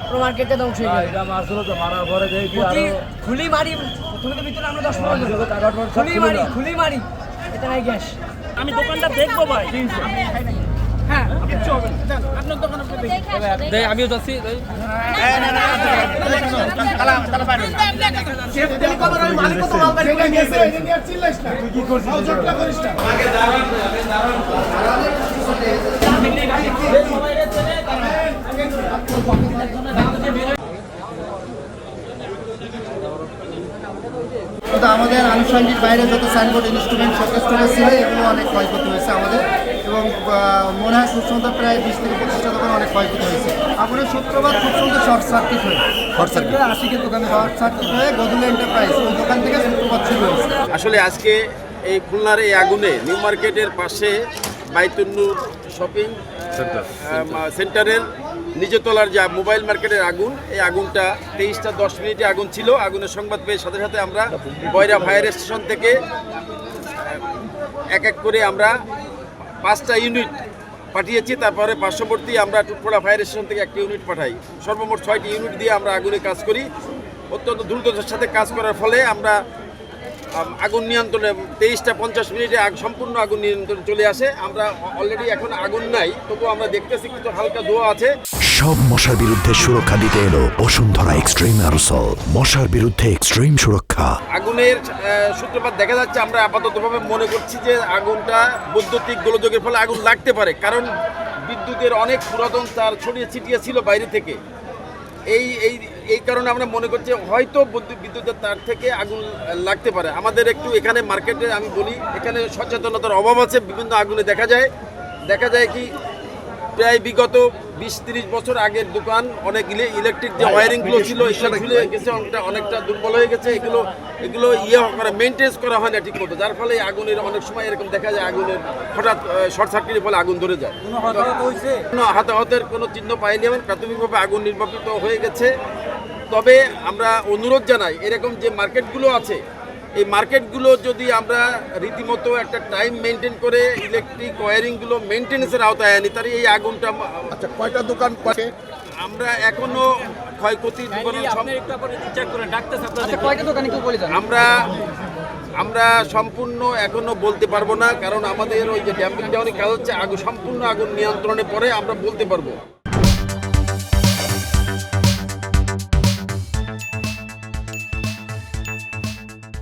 পুরো মার্কেটটা ধ্বংস হয়ে গেল। এটা মারছিল তো মারার পরে দেখি খুলি মারি, তুমি তো ভিতরে আমরা 10 খুলি মারি এটা নাই গ্যাস। আমি দোকানটা দেখবো ভাই। হ্যাঁ কিচ্ছু হবে না। আপনার দোকান আপনি দেখবেন। দেই আমিও যাচ্ছি দেই মালিক তো মাল বাইরে নিয়ে গেছে এটা নিয়ে চিল্লাইস না তুই কি করছিস জটলা করিস না আগে দাঁড়ান আমাদের আনুষঙ্গিক বাইরে যত সাইনবোর্ড ইনস্ট্রুমেন্ট শোকেস টোকেস ছিল এগুলো অনেক ক্ষয়ক্ষতি হয়েছে আমাদের এবং মনে হয় খুব সুন্দর প্রায় 20 থেকে 25টা দোকান অনেক ক্ষয়ক্ষতি হয়েছে। আপনার শুক্রবার খুব সুন্দর শর্ট সার্কিট হয়ে আশিকের দোকানে শর্ট সার্কিট হয়ে গদুল এন্টারপ্রাইজ ওই দোকান থেকে শুক্রবার শুরু হয়েছে। আসলে আজকে এই খুলনার এই আগুনে নিউ মার্কেটের পাশে বাইতুন্নুর শপিং সেন্টারের নিচতলার যে মোবাইল মার্কেটের আগুন, এই আগুনটা 23টা 10 মিনিটে আগুন ছিল। আগুনের সংবাদ পেয়ে সাথে সাথে আমরা বয়রা ফায়ার স্টেশন থেকে এক এক করে আমরা 5টা ইউনিট পাঠিয়েছি। তারপরে পার্শ্ববর্তী আমরা টুটপোড়া ফায়ার স্টেশন থেকে একটি ইউনিট পাঠাই। সর্বমোট 6টি ইউনিট দিয়ে আমরা আগুনে কাজ করি। অত্যন্ত দ্রুততার সাথে কাজ করার ফলে আমরা আগুন নিয়ন্ত্রণে 23টা 50 মিনিটে সম্পূর্ণ আগুন নিয়ন্ত্রণে চলে আসে। আমরা অলরেডি এখন আগুন নাই, তবু আমরা দেখতেছি কিছু হালকা ধোঁয়া আছে। সব মশার বিরুদ্ধে সুরক্ষা দিতে এলো বসুন্ধরা এক্সট্রিম অ্যারোসল, মশার বিরুদ্ধে এক্সট্রিম সুরক্ষা। আগুনের সূত্রপাত দেখা যাচ্ছে, আমরা আপাততভাবে মনে করছি যে আগুনটা বৈদ্যুতিক গোলযোগের ফলে আগুন লাগতে পারে, কারণ বিদ্যুতের অনেক পুরাতন তার ছড়িয়ে ছিটিয়ে ছিল বাইরে থেকে। এই কারণে আমরা মনে করছি হয়তো বিদ্যুতের তার থেকে আগুন লাগতে পারে। আমাদের একটু এখানে মার্কেটে আমি বলি, এখানে সচেতনতার অভাব আছে। বিভিন্ন আগুনে দেখা যায় কি প্রায় বিগত 20-30 বছর আগের দোকান, অনেক ইলেকট্রিক যে ওয়ারিংগুলো ছিল এগুলো ঝুলে গেছে, অনেকটা দুর্বল হয়ে গেছে। এগুলো মেনটেন্স করা হয় না ঠিক মতো, যার ফলে আগুনের অনেক সময় এরকম দেখা যায় আগুনের হঠাৎ শর্ট সার্কিটের ফলে আগুন ধরে যায়। কোনো হতাহতের কোনো চিহ্ন পাইনি, এবং প্রাথমিকভাবে আগুন নির্বাপিত হয়ে গেছে। তবে আমরা অনুরোধ জানাই, এরকম যে মার্কেটগুলো আছে এই মার্কেটগুলো যদি আমরা রীতিমতো একটা টাইম মেনটেন করে ইলেকট্রিক ওয়ারিংগুলো মেনটেন্সের আওতায় আনি, তাহলে এই আগুনটা। আচ্ছা, কয়টা দোকান পাশে আমরা এখনো ক্ষয়ক্ষতির আমরা সম্পূর্ণ এখনো বলতে পারবো না, কারণ আমাদের ওই যে ড্যাম্পিং ডাউনের কাজ হচ্ছে। সম্পূর্ণ আগুন নিয়ন্ত্রণে পরে আমরা বলতে পারবো।